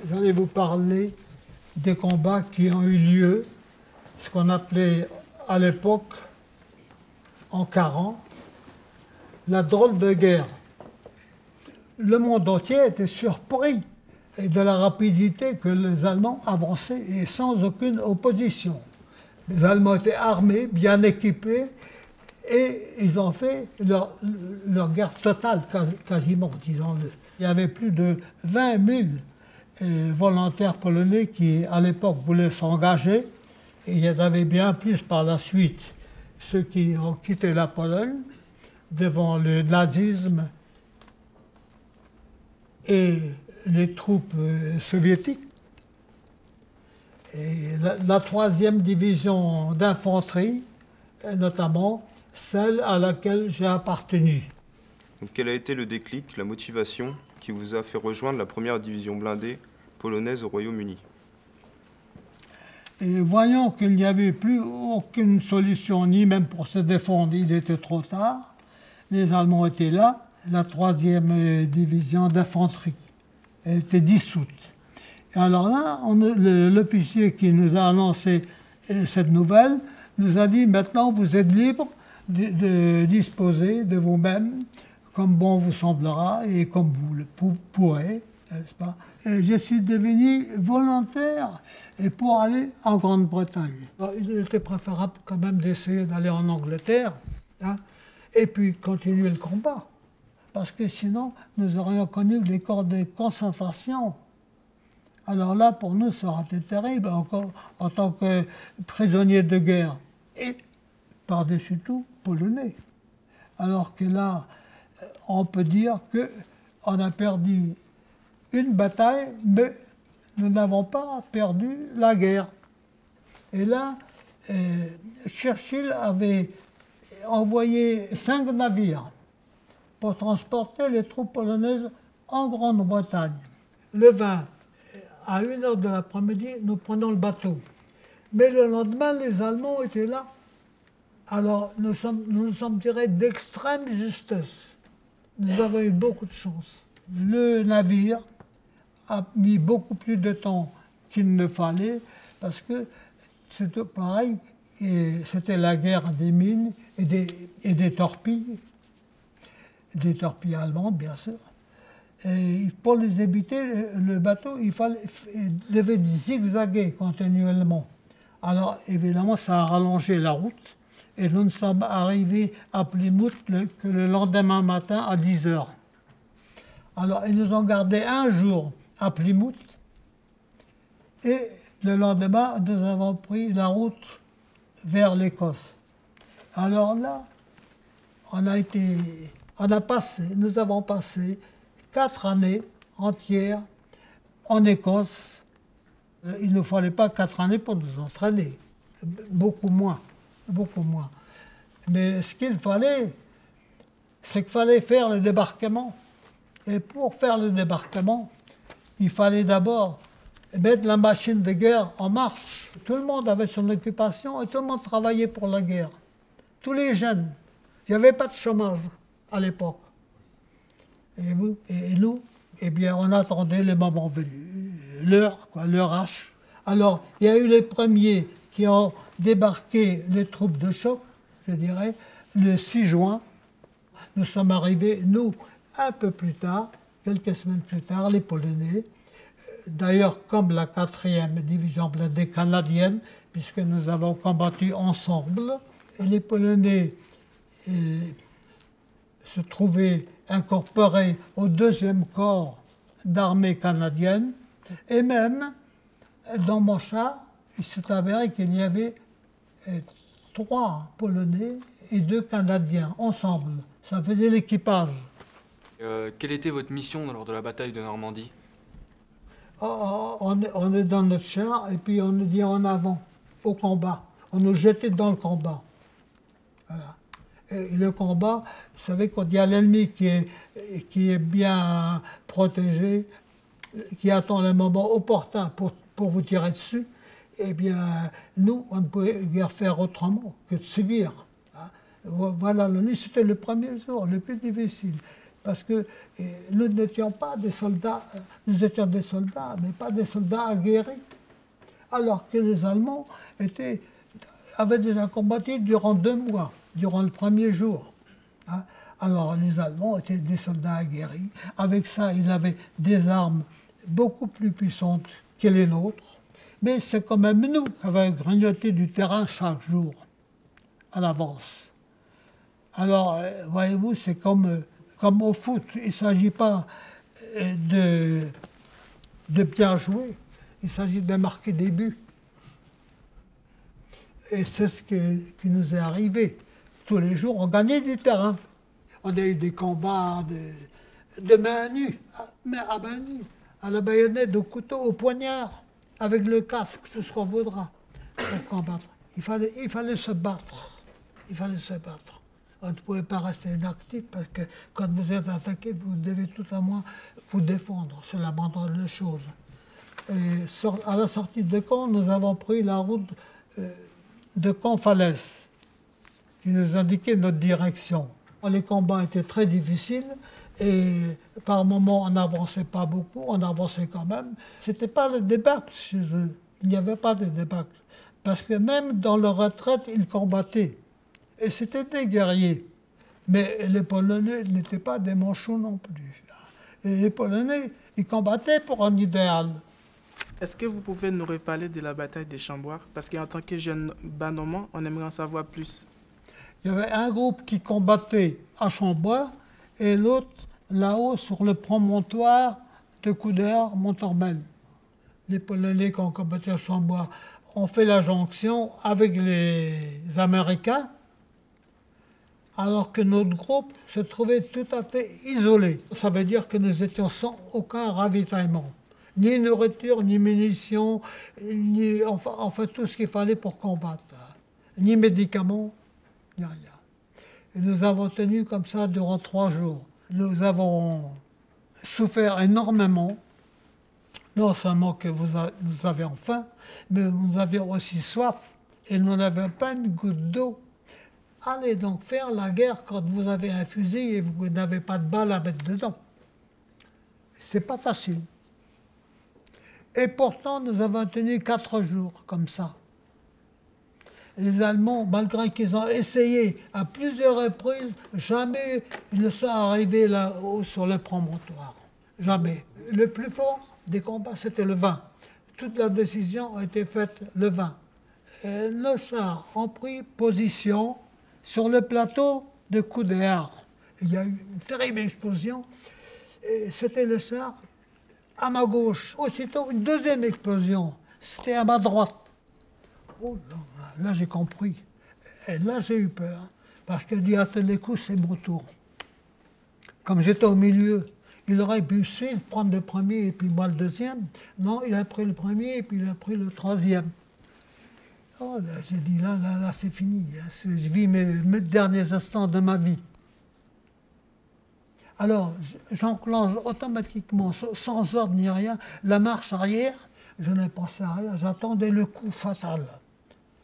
j'allais vous parler des combats qui ont eu lieu, ce qu'on appelait à l'époque, en 40, la drôle de guerre. Le monde entier était surpris de la rapidité que les Allemands avançaient et sans aucune opposition. Les Allemands étaient armés, bien équipés, et ils ont fait leur guerre totale, quasiment, disons-le. Il y avait plus de 20 000 volontaires polonais qui, à l'époque, voulaient s'engager. Et il y en avait bien plus par la suite, ceux qui ont quitté la Pologne devant le nazisme et les troupes soviétiques. Et la 3e division d'infanterie, notamment celle à laquelle j'ai appartenu. Donc, quel a été le déclic, la motivation qui vous a fait rejoindre la 1re division blindée polonaise au Royaume-Uni? Et voyant qu'il n'y avait plus aucune solution, ni même pour se défendre, il était trop tard, les Allemands étaient là, la 3e division d'infanterie était dissoute. Et alors là, l'officier qui nous a annoncé cette nouvelle nous a dit « Maintenant, vous êtes libre de disposer de vous-même comme bon vous semblera et comme vous le pourrez, n'est-ce pas ?» Et je suis devenu volontaire et pour aller en Grande-Bretagne. Il était préférable quand même d'essayer d'aller en Angleterre, hein, et puis continuer le combat. Parce que sinon, nous aurions connu les camps de concentration. Alors là, pour nous, ça aurait été terrible, encore en tant que prisonniers de guerre. Et, par-dessus tout, polonais. Alors que là, on peut dire qu'on a perdu une bataille, mais nous n'avons pas perdu la guerre. Et là, Churchill avait envoyé 5 navires pour transporter les troupes polonaises en Grande-Bretagne. Le 20, à 1h de l'après-midi, nous prenons le bateau. Mais le lendemain, les Allemands étaient là. Alors, nous nous sommes tirés d'extrême justesse. Nous avons eu beaucoup de chance. Le navire a mis beaucoup plus de temps qu'il ne fallait, parce que c'était pareil, c'était la guerre des mines et des torpilles allemandes, bien sûr. Et pour les éviter, le bateau, il devait zigzaguer continuellement. Alors, évidemment, ça a rallongé la route, et nous ne sommes arrivés à Plymouth que le lendemain matin à 10 heures. Alors, ils nous ont gardé un jour à Plymouth, et le lendemain, nous avons pris la route vers l'Écosse. Alors là, nous avons passé 4 années entières en Écosse. Il ne fallait pas 4 années pour nous entraîner, beaucoup moins. Mais ce qu'il fallait, c'est qu'il fallait faire le débarquement. Et pour faire le débarquement, il fallait d'abord mettre la machine de guerre en marche. Tout le monde avait son occupation et tout le monde travaillait pour la guerre. Tous les jeunes. Il n'y avait pas de chômage à l'époque. Et nous, eh bien, on attendait le moment venu, l'heure H. Alors, il y a eu les premiers qui ont débarqué les troupes de choc, je dirais, le 6 juin. Nous sommes arrivés, nous, un peu plus tard, quelques semaines plus tard, les Polonais, d'ailleurs comme la 4e division blindée canadienne, puisque nous avons combattu ensemble. Et les Polonais se trouvaient incorporés au 2e corps d'armée canadienne, et même dans mon char, il s'est avéré qu'il y avait 3 Polonais et 2 Canadiens ensemble. Ça faisait l'équipage. Quelle était votre mission lors de la bataille de Normandie? On est dans notre char et puis on nous dit en avant, au combat. On nous jetait dans le combat. Voilà. Et le combat, vous savez, quand il y a l'ennemi qui est bien protégé, qui attend le moment opportun pour vous tirer dessus, eh bien, nous, on ne pouvait guère faire autrement que de subir. Voilà, c'était le premier jour, le plus difficile. parce que nous n'étions pas des soldats, nous étions des soldats, mais pas des soldats aguerris. Alors que les Allemands avaient déjà combattu durant 2 mois, durant le premier jour. Hein. Alors les Allemands étaient des soldats aguerris. Avec ça, ils avaient des armes beaucoup plus puissantes que les nôtres. Mais c'est quand même nous qui avons grignoté du terrain chaque jour, à l'avance. Alors, voyez-vous, c'est comme au foot. Il ne s'agit pas de bien jouer, il s'agit de marquer des buts. Et c'est ce qui nous est arrivé. Tous les jours, on gagnait du terrain. On a eu des combats de main nue, à main nue, à la baïonnette, au couteau, au poignard, avec le casque, tout ce qu'on voudra pour combattre. Il fallait se battre. Il fallait se battre. On ne pouvait pas rester inactif parce que quand vous êtes attaqué, vous devez tout à moins vous défendre. C'est la moindre des choses. Et à la sortie de Caen, nous avons pris la route de Caen-Falaise, qui nous indiquait notre direction. Les combats étaient très difficiles et par moments on n'avançait pas beaucoup, on avançait quand même. Ce n'était pas le débâcle chez eux, il n'y avait pas de débâcle. Parce que même dans leur retraite, ils combattaient. Et c'était des guerriers. Mais les Polonais n'étaient pas des manchots non plus. Et les Polonais, ils combattaient pour un idéal. Est-ce que vous pouvez nous reparler de la bataille des Chamboires? Parce qu'en tant que jeune bas normand, on aimerait en savoir plus. Il y avait un groupe qui combattait à Chambois et l'autre là-haut sur le promontoire de Couder-Montormel. Les Polonais qui ont combattu à Chambois ont fait la jonction avec les Américains, alors que notre groupe se trouvait tout à fait isolé. Ça veut dire que nous étions sans aucun ravitaillement. Ni nourriture, ni munitions, ni enfin tout ce qu'il fallait pour combattre. Ni médicaments, ni rien. Et nous avons tenu comme ça durant 3 jours. Nous avons souffert énormément. Non seulement que nous avions faim, mais nous avions aussi soif et nous n'avions pas une goutte d'eau. Allez donc faire la guerre quand vous avez un fusil et vous n'avez pas de balle à mettre dedans. C'est pas facile. Et pourtant, nous avons tenu 4 jours comme ça. Les Allemands, malgré qu'ils ont essayé à plusieurs reprises, jamais ils ne sont arrivés là-haut sur le promontoire. Jamais. Le plus fort des combats, c'était le vin. Toute la décision a été faite le vin. Et nos chars ont pris position sur le plateau de Couder. Il y a eu une terrible explosion. Et c'était le char à ma gauche. Aussitôt, une deuxième explosion. C'était à ma droite. Oh là, j'ai compris. Et là, j'ai eu peur. Parce que dit à tous les coups, c'est mon tour. Comme j'étais au milieu, il aurait pu suivre, prendre le premier et puis moi le deuxième. Non, il a pris le premier et puis il a pris le troisième. Oh là, j'ai dit, là, c'est fini. Je vis mes derniers instants de ma vie. Alors, j'enclenche automatiquement, sans ordre ni rien, la marche arrière. Je n'ai pensé à rien, j'attendais le coup fatal.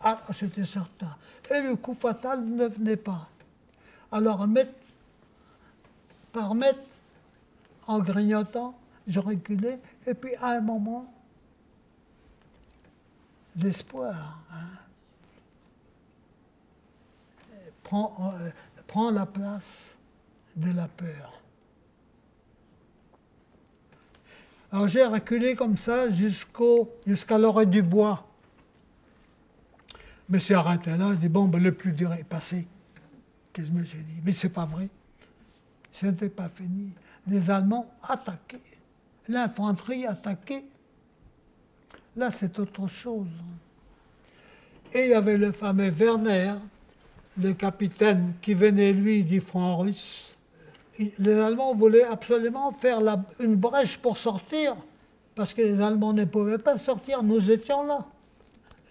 Ah, c'était certain. Et le coup fatal ne venait pas. Alors, par mètre, en grignotant, je reculais, et puis à un moment, l'espoir prend la place de la peur. Alors j'ai reculé comme ça jusqu'à l'oreille du bois. Je me suis arrêté là, je dis bon, ben, le plus dur est passé. Qu'est-ce que je me suis dit? Mais c'est pas vrai. Ce n'était pas fini. Les Allemands attaquaient. L'infanterie attaquait. Là, c'est autre chose. Et il y avait le fameux Werner, le capitaine, qui venait, lui, du front russe. Les Allemands voulaient absolument faire une brèche pour sortir, parce que les Allemands ne pouvaient pas sortir, nous étions là.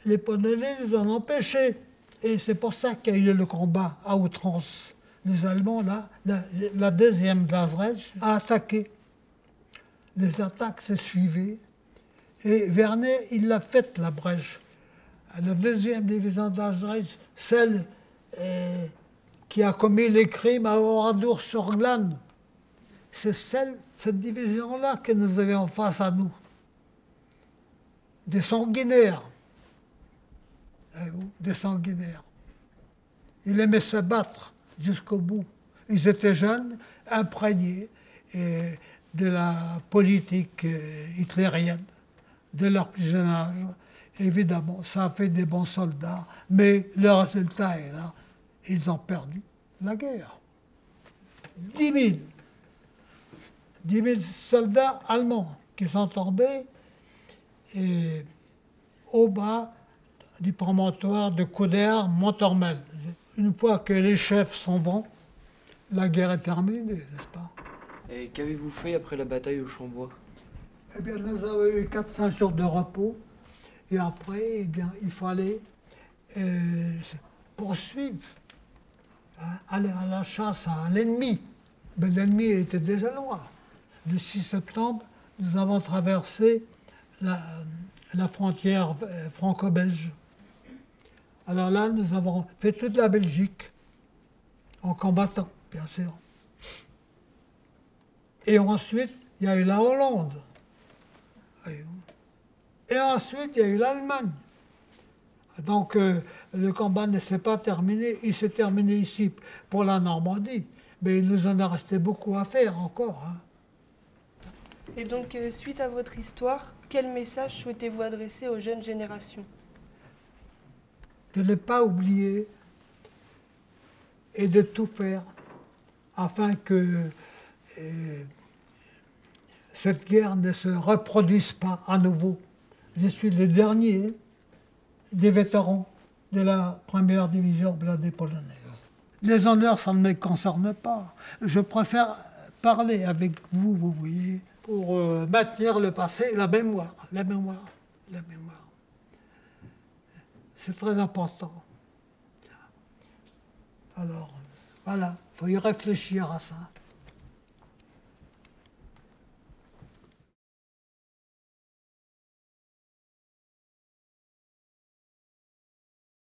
Les Polonais les ont empêchés. Et c'est pour ça qu'il y a eu le combat à outrance. Les Allemands, là, la deuxième Dasreich a attaqué. Les attaques se suivaient. Et Werner, il l'a faite, la brèche. La deuxième division d'Asreich, celle qui a commis les crimes à Oradour-sur-Glane. c'est cette division-là que nous avions face à nous. Des sanguinaires. Des sanguinaires. Ils aimaient se battre jusqu'au bout. Ils étaient jeunes, imprégnés de la politique hitlérienne, de leur plus jeune âge. Évidemment, ça a fait des bons soldats, mais le résultat est là. Ils ont perdu la guerre. 10 000 soldats allemands qui sont tombés au bas du promontoire de Couder-Montormel. Une fois que les chefs s'en vont, la guerre est terminée, n'est-ce pas? Et qu'avez-vous fait après la bataille au Chambois? Eh bien, nous avons eu 4-5 jours de repos. Et après, eh bien, il fallait poursuivre, aller à la chasse à l'ennemi. Mais l'ennemi était déjà loin. Le 6 septembre, nous avons traversé la frontière franco-belge. Alors là, nous avons fait toute la Belgique, en combattant, bien sûr. Et ensuite, il y a eu la Hollande. Et ensuite, il y a eu l'Allemagne. Donc, le combat ne s'est pas terminé. Il s'est terminé ici pour la Normandie. Mais il nous en a resté beaucoup à faire encore. Hein. Et donc, suite à votre histoire, quel message souhaitez-vous adresser aux jeunes générations? De ne pas oublier et de tout faire afin que cette guerre ne se reproduise pas à nouveau. Je suis le dernier des vétérans de la première division blindée polonaise. Les honneurs, ça ne me concerne pas. Je préfère parler avec vous, vous voyez, pour maintenir le passé, la mémoire. C'est très important. Alors, voilà, il faut y réfléchir à ça.